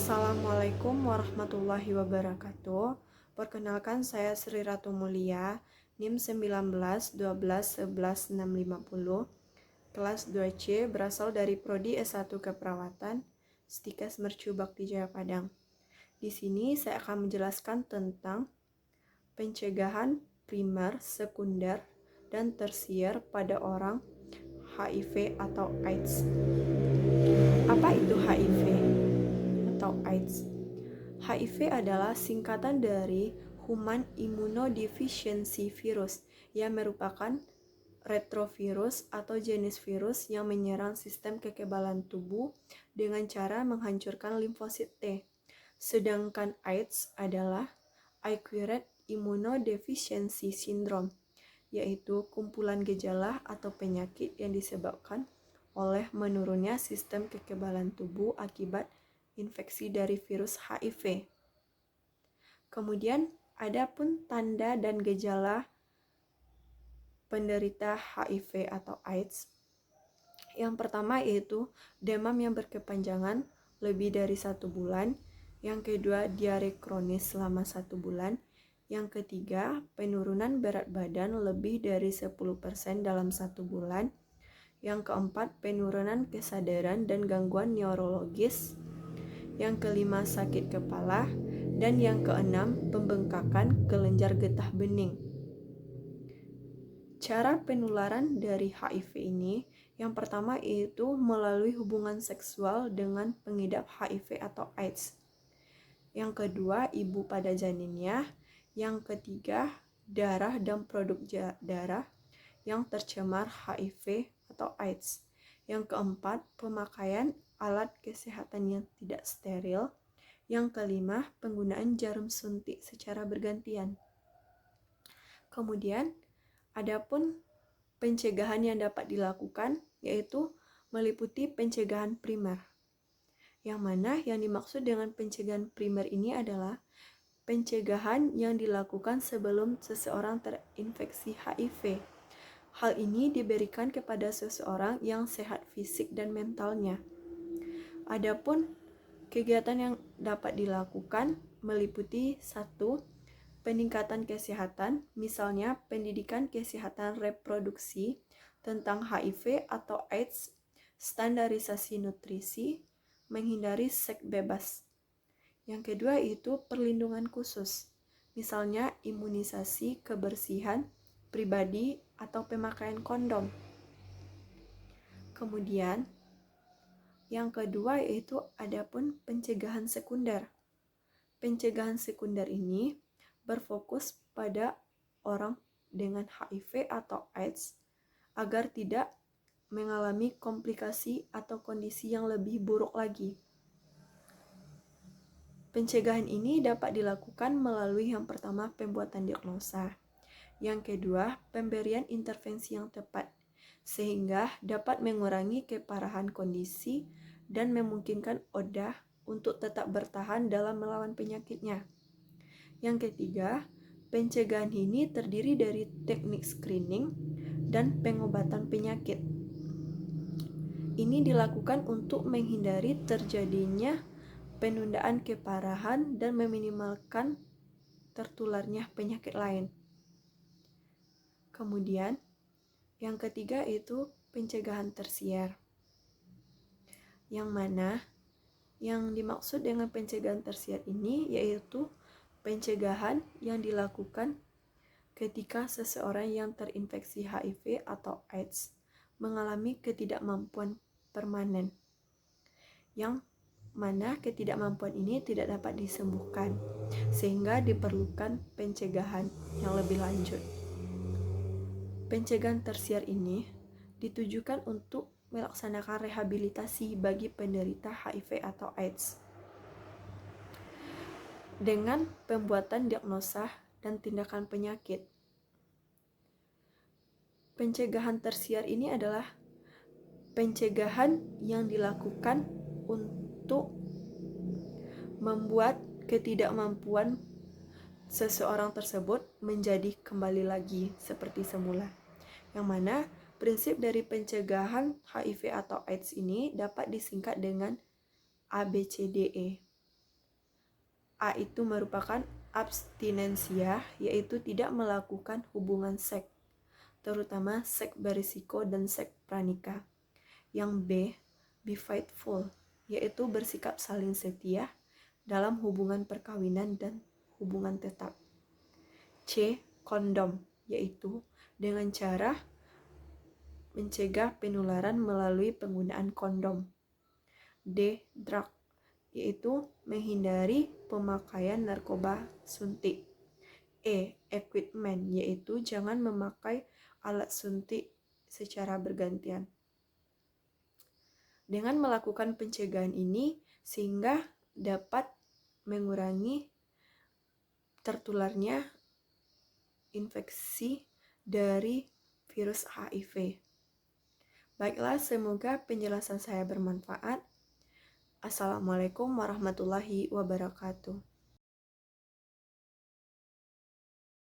Assalamualaikum warahmatullahi wabarakatuh. Perkenalkan, saya Sri Ratu Mulia, NIM 19 12 11 650, kelas 2C, berasal dari Prodi S1 Keperawatan, Stikes Mercu Bakti Jaya Padang. Di sini saya akan menjelaskan tentang pencegahan primer, sekunder, dan tersier pada orang HIV atau AIDS. Apa itu HIV atau AIDS? HIV adalah singkatan dari Human Immunodeficiency Virus yang merupakan retrovirus atau jenis virus yang menyerang sistem kekebalan tubuh dengan cara menghancurkan limfosit T. Sedangkan AIDS adalah Acquired Immunodeficiency Syndrome, yaitu kumpulan gejala atau penyakit yang disebabkan oleh menurunnya sistem kekebalan tubuh akibat infeksi dari virus HIV. Kemudian ada pun tanda dan gejala penderita HIV atau AIDS. Yang pertama yaitu demam yang berkepanjangan lebih dari 1 bulan. Yang kedua, diare kronis selama 1 bulan. Yang ketiga, penurunan berat badan lebih dari 10% dalam 1 bulan. Yang keempat, penurunan kesadaran dan gangguan neurologis. Yang kelima, sakit kepala. Dan yang keenam, pembengkakan kelenjar getah bening. Cara penularan dari HIV ini, yang pertama yaitu melalui hubungan seksual dengan pengidap HIV atau AIDS. Yang kedua, ibu pada janinnya. Yang ketiga, darah dan produk darah yang tercemar HIV atau AIDS. Yang keempat, pemakaian alat kesehatan yang tidak steril. Yang kelima, penggunaan jarum suntik secara bergantian. Kemudian, adapun pencegahan yang dapat dilakukan yaitu meliputi pencegahan primer. Yang mana yang dimaksud dengan pencegahan primer ini adalah pencegahan yang dilakukan sebelum seseorang terinfeksi HIV. Hal ini diberikan kepada seseorang yang sehat fisik dan mentalnya. Adapun kegiatan yang dapat dilakukan meliputi 1. Peningkatan kesehatan, misalnya pendidikan kesehatan reproduksi tentang HIV atau AIDS, standarisasi nutrisi, menghindari seks bebas. Yang kedua itu perlindungan khusus, misalnya imunisasi, kebersihan pribadi, atau pemakaian kondom. Kemudian, yang kedua yaitu adapun pencegahan sekunder. Pencegahan sekunder ini berfokus pada orang dengan HIV atau AIDS agar tidak mengalami komplikasi atau kondisi yang lebih buruk lagi. Pencegahan ini dapat dilakukan melalui yang pertama pembuatan diagnosa, yang kedua pemberian intervensi yang tepat sehingga dapat mengurangi keparahan kondisi dan memungkinkan ODA untuk tetap bertahan dalam melawan penyakitnya. Yang ketiga, pencegahan ini terdiri dari teknik screening dan pengobatan penyakit. Ini dilakukan untuk menghindari terjadinya penundaan keparahan dan meminimalkan tertularnya penyakit lain. Kemudian, yang ketiga itu pencegahan tersier. Yang mana yang dimaksud dengan pencegahan tersier ini yaitu pencegahan yang dilakukan ketika seseorang yang terinfeksi HIV atau AIDS mengalami ketidakmampuan permanen, yang mana ketidakmampuan ini tidak dapat disembuhkan, sehingga diperlukan pencegahan yang lebih lanjut. Pencegahan tersier ini ditujukan untuk melaksanakan rehabilitasi bagi penderita HIV atau AIDS dengan pembuatan diagnosa dan tindakan penyakit. Pencegahan tersier ini adalah pencegahan yang dilakukan untuk membuat ketidakmampuan seseorang tersebut menjadi kembali lagi seperti semula. Yang mana prinsip dari pencegahan HIV atau AIDS ini dapat disingkat dengan ABCDE. A itu merupakan abstinensia, yaitu tidak melakukan hubungan seks, terutama seks berisiko dan seks pranikah. Yang B, be faithful, yaitu bersikap saling setia dalam hubungan perkawinan dan hubungan tetap. C, kondom, yaitu dengan cara mencegah penularan melalui penggunaan kondom. D, drug, yaitu menghindari pemakaian narkoba suntik. E, equipment, yaitu jangan memakai alat suntik secara bergantian. Dengan melakukan pencegahan ini, sehingga dapat mengurangi tertularnya infeksi dari virus HIV. Baiklah, semoga penjelasan saya bermanfaat. Assalamualaikum warahmatullahi wabarakatuh.